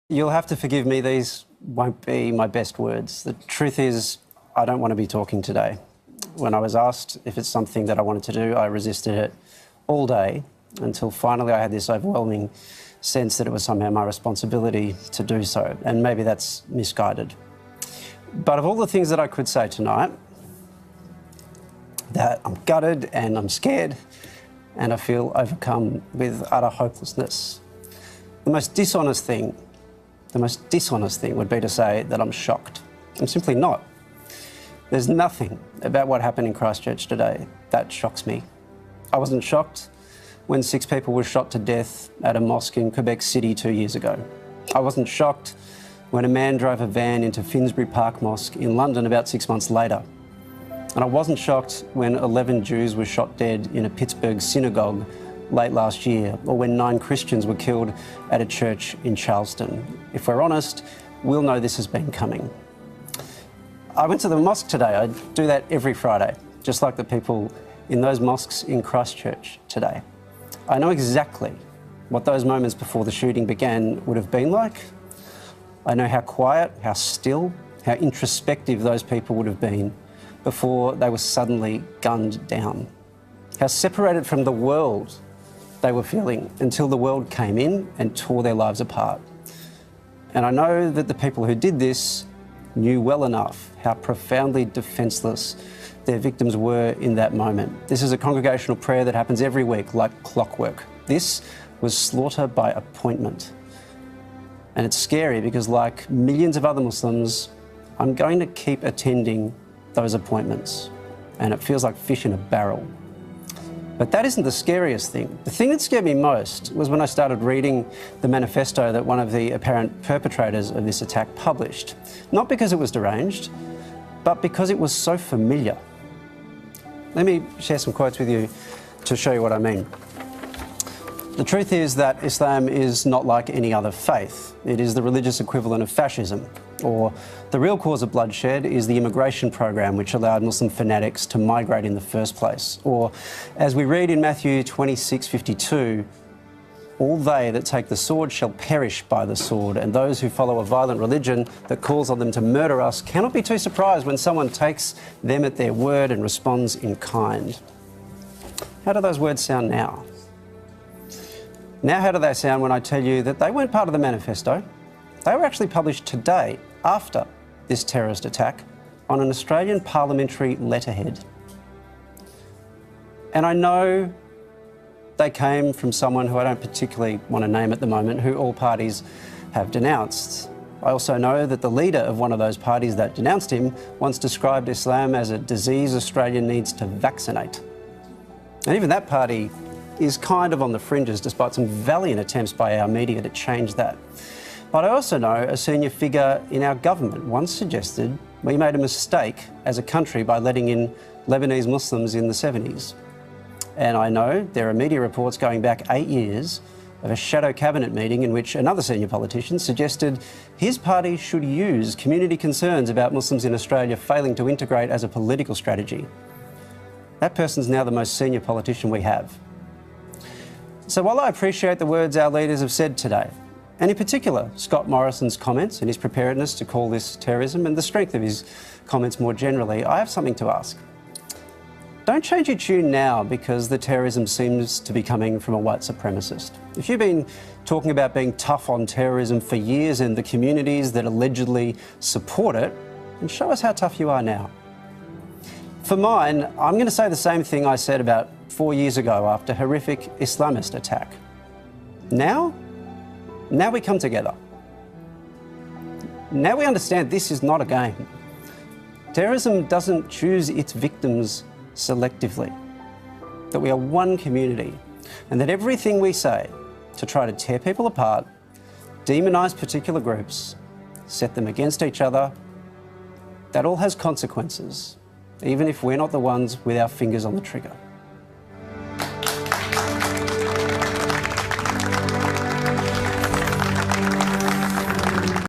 You'll have to forgive me, these won't be my best words. The truth is, I don't want to be talking today. When I was asked if it's something that I wanted to do, I resisted it all day until finally I had this overwhelming sense that it was somehow my responsibility to do so, and maybe that's misguided. But of all the things that I could say tonight, that I'm gutted and I'm scared and I feel overcome with utter hopelessness. The most dishonest thing would be to say that I'm shocked. I'm simply not. There's nothing about what happened in Christchurch today that shocks me. I wasn't shocked when 6 people were shot to death at a mosque in Quebec City 2 years ago. I wasn't shocked when a man drove a van into Finsbury Park Mosque in London about 6 months later. And I wasn't shocked when 11 Jews were shot dead in a Pittsburgh synagogue late last year, or when 9 Christians were killed at a church in Charleston. If we're honest, we'll know this has been coming. I went to the mosque today. I do that every Friday, just like the people in those mosques in Christchurch today. I know exactly what those moments before the shooting began would have been like. I know how quiet, how still, how introspective those people would have been before they were suddenly gunned down. How separated from the world they were feeling until the world came in and tore their lives apart. And I know that the people who did this knew well enough how profoundly defenceless their victims were in that moment. This is a congregational prayer that happens every week like clockwork. This was slaughter by appointment. And it's scary because, like millions of other Muslims, I'm going to keep attending those appointments, and it feels like fish in a barrel. But that isn't the scariest thing. The thing that scared me most was when I started reading the manifesto that one of the apparent perpetrators of this attack published. Not because it was deranged, but because it was so familiar. Let me share some quotes with you to show you what I mean. The truth is that Islam is not like any other faith. It is the religious equivalent of fascism. Or the real cause of bloodshed is the immigration program which allowed Muslim fanatics to migrate in the first place. Or, as we read in Matthew 26:52, all they that take the sword shall perish by the sword, and those who follow a violent religion that calls on them to murder us cannot be too surprised when someone takes them at their word and responds in kind. How do those words sound now? Now how do they sound when I tell you that they weren't part of the manifesto? They were actually published today, after this terrorist attack, on an Australian parliamentary letterhead. And I know they came from someone who I don't particularly want to name at the moment, who all parties have denounced. I also know that the leader of one of those parties that denounced him once described Islam as a disease Australia needs to vaccinate. And even that party is kind of on the fringes, despite some valiant attempts by our media to change that. But I also know a senior figure in our government once suggested we made a mistake as a country by letting in Lebanese Muslims in the 70s. And I know there are media reports going back 8 years of a shadow cabinet meeting in which another senior politician suggested his party should use community concerns about Muslims in Australia failing to integrate as a political strategy. That person's now the most senior politician we have. So while I appreciate the words our leaders have said today, and in particular Scott Morrison's comments and his preparedness to call this terrorism and the strength of his comments more generally, I have something to ask. Don't change your tune now because the terrorism seems to be coming from a white supremacist. If you've been talking about being tough on terrorism for years and the communities that allegedly support it, then show us how tough you are now. For mine, I'm going to say the same thing I said about 4 years ago after a horrific Islamist attack. Now we come together. Now we understand this is not a game. Terrorism doesn't choose its victims selectively. That we are one community, and that everything we say to try to tear people apart, demonise particular groups, set them against each other, that all has consequences, even if we're not the ones with our fingers on the trigger.